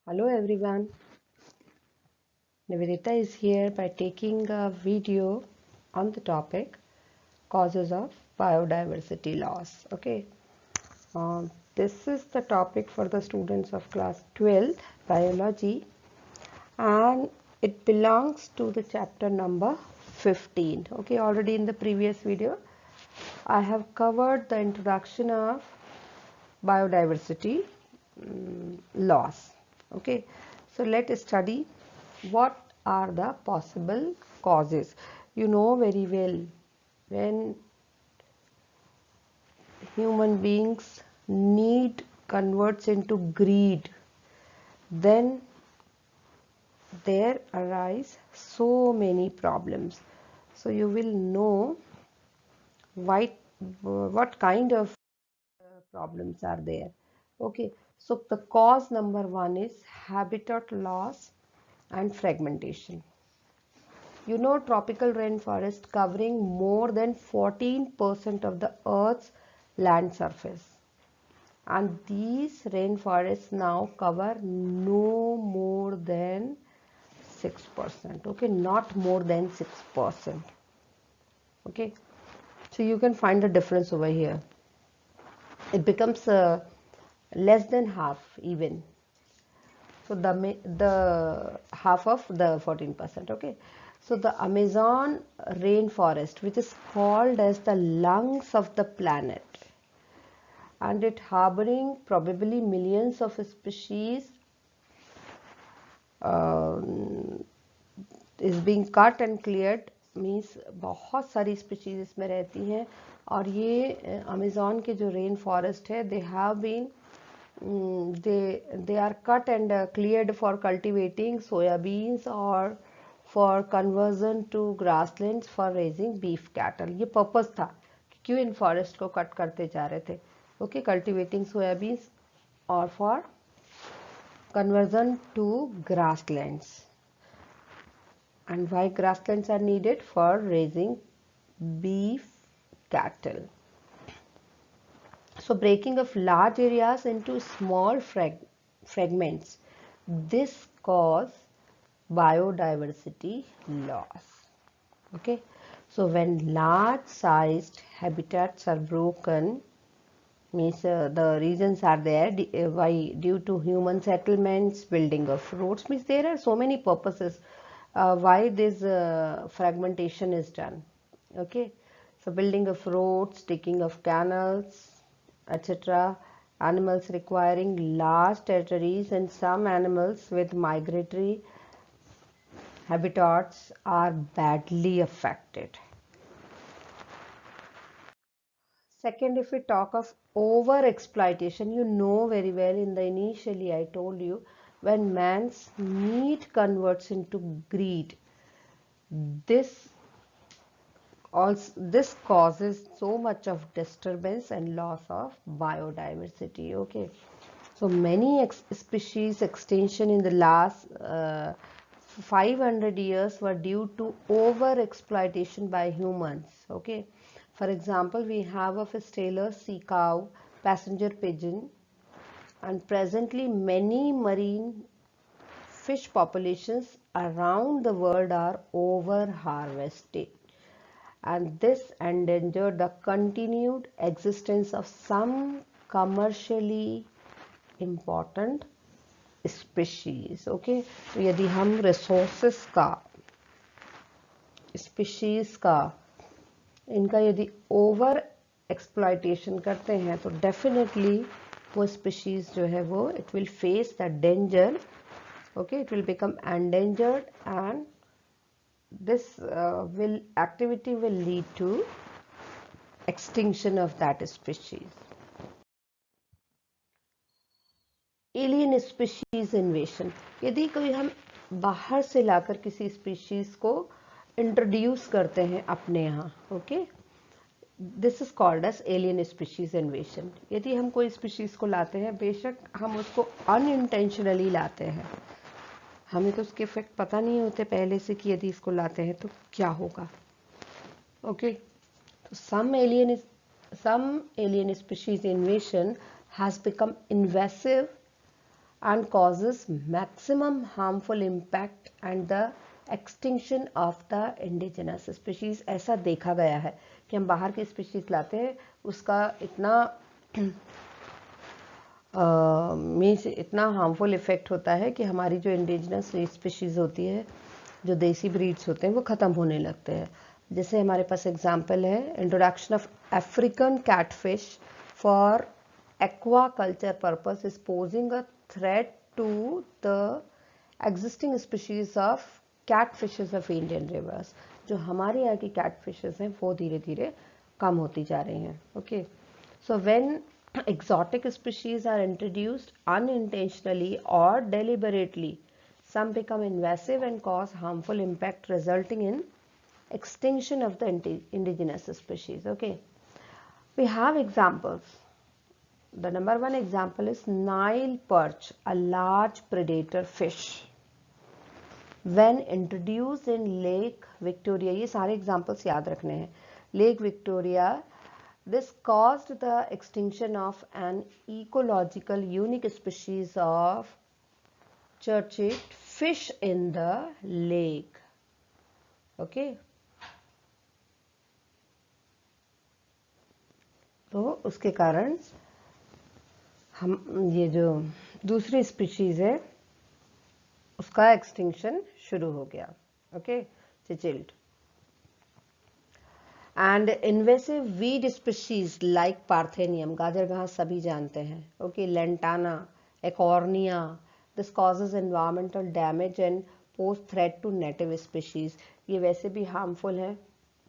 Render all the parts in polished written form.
Hello everyone, Nivedita is here by taking a video on the topic causes of biodiversity loss. Okay, this is the topic for the students of class 12 biology and it belongs to the chapter number 15. Okay, already in the previous video I have covered the introduction of biodiversity loss. Okay, so let's study what are the possible causes. You know very well, when human beings need converts into greed, then there arise so many problems. So you will know why, what kind of problems are there. Okay, so the cause number one is habitat loss and fragmentation. You know, tropical rainforest covering more than 14% of the earth's land surface, and these rainforests now cover no more than 6%. Okay, not more than 6%. Okay, so you can find the difference over here. It becomes less than half even. So the half of the 14%. Okay, so the Amazon rainforest, which is called as the lungs of the planet, and it harboring probably millions of species, uh, is being cut and cleared, means बहुत सारी species इसमें रहती हैं, और ये Amazon के जो rain forest है they have been they are cut and cleared for cultivating soyabeans or for conversion to grasslands for raising beef cattle. ये पर्पस था कि क्यों इन फॉरेस्ट को कट करते जा रहे थे. ओके, कल्टिवेटिंग सोयाबीन्स और for conversion to grasslands. And why grasslands are needed? For raising beef cattle. So breaking of large areas into small fragments, this cause biodiversity loss. Okay, so when large sized habitats are broken, means the reasons are there why, due to human settlements, building of roads, means there are so many purposes why this fragmentation is done. Okay, so building of roads, digging of canals, etc. Animals requiring large territories, and some animals with migratory habitats are badly affected. Second, if we talk of over exploitation, you know very well, in the initially I told you, when man's need converts into greed, this also this causes so much of disturbance and loss of biodiversity. Okay, so many species extinction in the last 500 years were due to over exploitation by humans. Okay, for example, we have of a Steller sea cow, passenger pigeon, and presently many marine fish populations around the world are over harvested, and this endangered the continued existence of some commercially important species. Okay, तो यदि हम resources का, species का, इनका यदि over exploitation करते हैं तो डेफिनेटली वो स्पीशीज जो है वो it will face the danger. Okay, it will become endangered and this will activity will lead to extinction of that species. Alien species invasion, यदि कोई हम बाहर से लाकर किसी स्पीशीज को इंट्रोड्यूस करते हैं अपने यहाँ, okay, this is called as alien species invasion. यदि हम कोई स्पीशीज को लाते हैं, बेशक हम उसको अनइंटेंशनली लाते हैं, हमें तो उसके इफेक्ट पता नहीं होते पहले से कि यदि इसको लाते हैं तो क्या होगा. ओके, तो some alien species invasion has become invasive and causes maximum harmful impact and the extinction of the indigenous species. ऐसा देखा गया है कि हम बाहर की स्पीशीज लाते हैं, उसका इतना मीन्स इतना हार्मफुल इफेक्ट होता है कि हमारी जो इंडिजिनस स्पीशीज होती है, जो देसी ब्रीड्स होते हैं, वो ख़त्म होने लगते हैं. जैसे हमारे पास एग्जांपल है introduction of African catfish for aquaculture purpose is posing a threat to the existing species of catfishes of Indian rivers. जो हमारे यहाँ की catfishes हैं वो धीरे धीरे कम होती जा रही हैं. Okay, so when exotic species are introduced unintentionally or deliberately, some become invasive and cause harmful impact resulting in extinction of the indigenous species. Okay, we have examples. The number one example is Nile perch, a large predator fish. When introduced in Lake Victoria, ये सारे examples याद रखने हैं. Lake Victoria, this caused the extinction of an ecological unique species of churchid fish in the lake. Okay. तो उसके कारण हम ये जो दूसरी स्पीशीज है उसका एक्सटिंक्शन शुरू हो गया. Okay, cichlid. And invasive weed species like parthenium, गाजर घास सभी जानते हैं. Okay, lantana, eichhornia, this causes environmental damage and pose threat to native species. ये वैसे भी हार्मफुल है,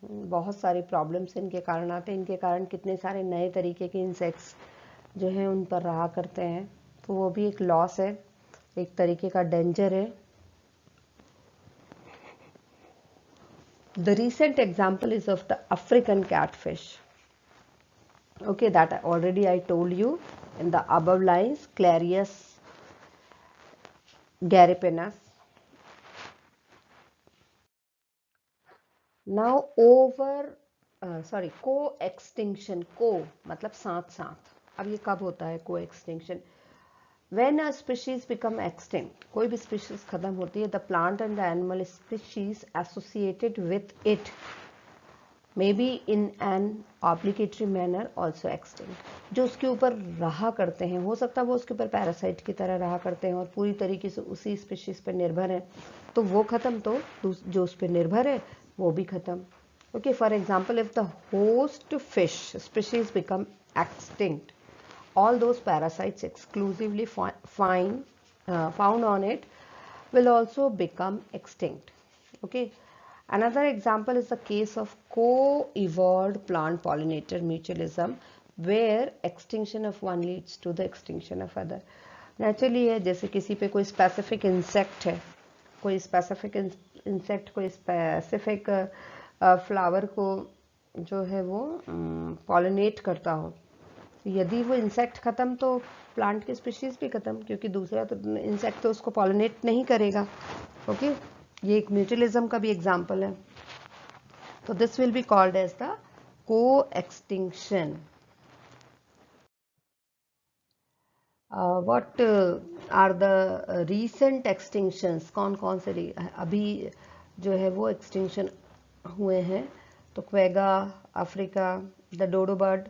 बहुत सारी प्रॉब्लम्स इनके कारण आते हैं. इनके कारण कितने सारे नए तरीके के इंसेक्ट्स जो है उन पर रहा करते हैं, तो वो भी एक लॉस है, एक तरीके का डेंजर है. The recent example is of the African catfish. Okay, that already I told you in the above lines, Clarius gariepinus. Now co-extinction. Co मतलब साथ साथ. अब ये कब होता है co-extinction? When a species become extinct, कोई भी species खत्म होती है, the plant and the animal species associated with it may be in an obligatory manner also extinct. जो उसके ऊपर रहा करते हैं, हो सकता है वो उसके ऊपर पैरासाइट की तरह रहा करते हैं और पूरी तरीके से उसी स्पीशीज पर निर्भर है, तो वो खत्म, तो जो उस पर निर्भर है वो भी खत्म. Okay, for example, if the host fish species become extinct, all those parasites exclusively found on it will also become extinct. Okay, another example is the case of co-evolved plant pollinator mutualism, where extinction of one leads to the extinction of other. Naturally है, जैसे किसी पे कोई specific insect है, कोई specific insect कोई specific flower को जो है वो pollinate करता हो, यदि वो इंसेक्ट खत्म तो प्लांट की स्पीशीज भी खत्म, क्योंकि दूसरा तो इंसेक्ट तो उसको पॉलिनेट नहीं करेगा. ओके, ये एक म्यूचुअलिज्म का भी एग्जांपल है. तो this will be called as the coextinction. What are the recent extinctions? कौन कौन से अभी जो है वो एक्सटिंक्शन हुए हैं? तो quagga Africa, the dodo bird.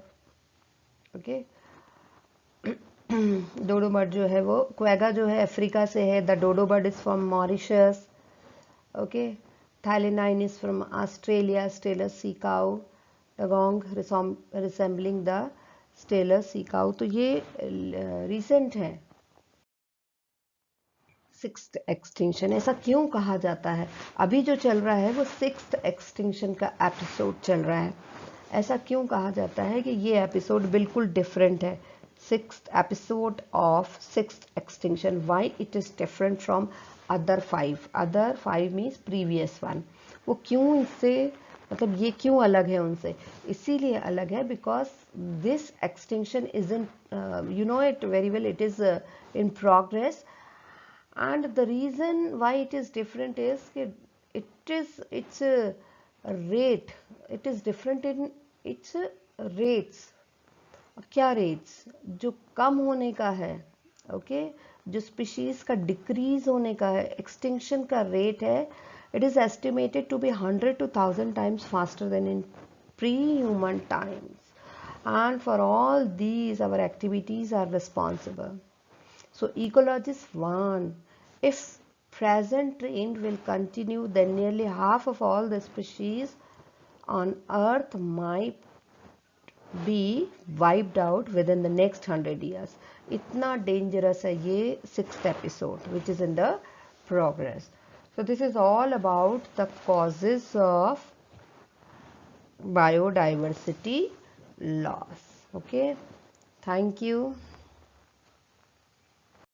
Okay, dodo bird जो है वो, क्वेगा जो है अफ्रीका से है, the dodo bird is from Mauritius. Okay, thylacine is from Australia, Steller's sea cow, dugong resembling the Steller's sea cow. तो ये रिसेंट है. सिक्स्थ एक्सटिंक्शन, ऐसा क्यों कहा जाता है? अभी जो चल रहा है वो सिक्स्थ एक्सटिंक्शन का एपिसोड चल रहा है. ऐसा क्यों कहा जाता है कि ये एपिसोड बिल्कुल डिफरेंट है? Sixth episode of sixth extinction. Why it is different from other five? Other five means previous one. वो क्यों इससे, मतलब ये क्यों अलग है उनसे? इसीलिए अलग है because this extinction is in, you know it very well, it is in progress. And the reason why it is different is it's a rate. It is different in its rates. क्या rates? जो कम होने का है, okay, जो species का decrease होने का है, एक्सटिंक्शन का रेट है, it is estimated to be 100 to 1000 times faster than in pre-human times, and for all these our activities are responsible. So ecologists warn, if present trend will continue, then nearly half of all the species on earth might be wiped out within the next 100 years. इतना dangerous है ये 6th episode which is in the progress. So this is all about the causes of biodiversity loss. Okay, thank you.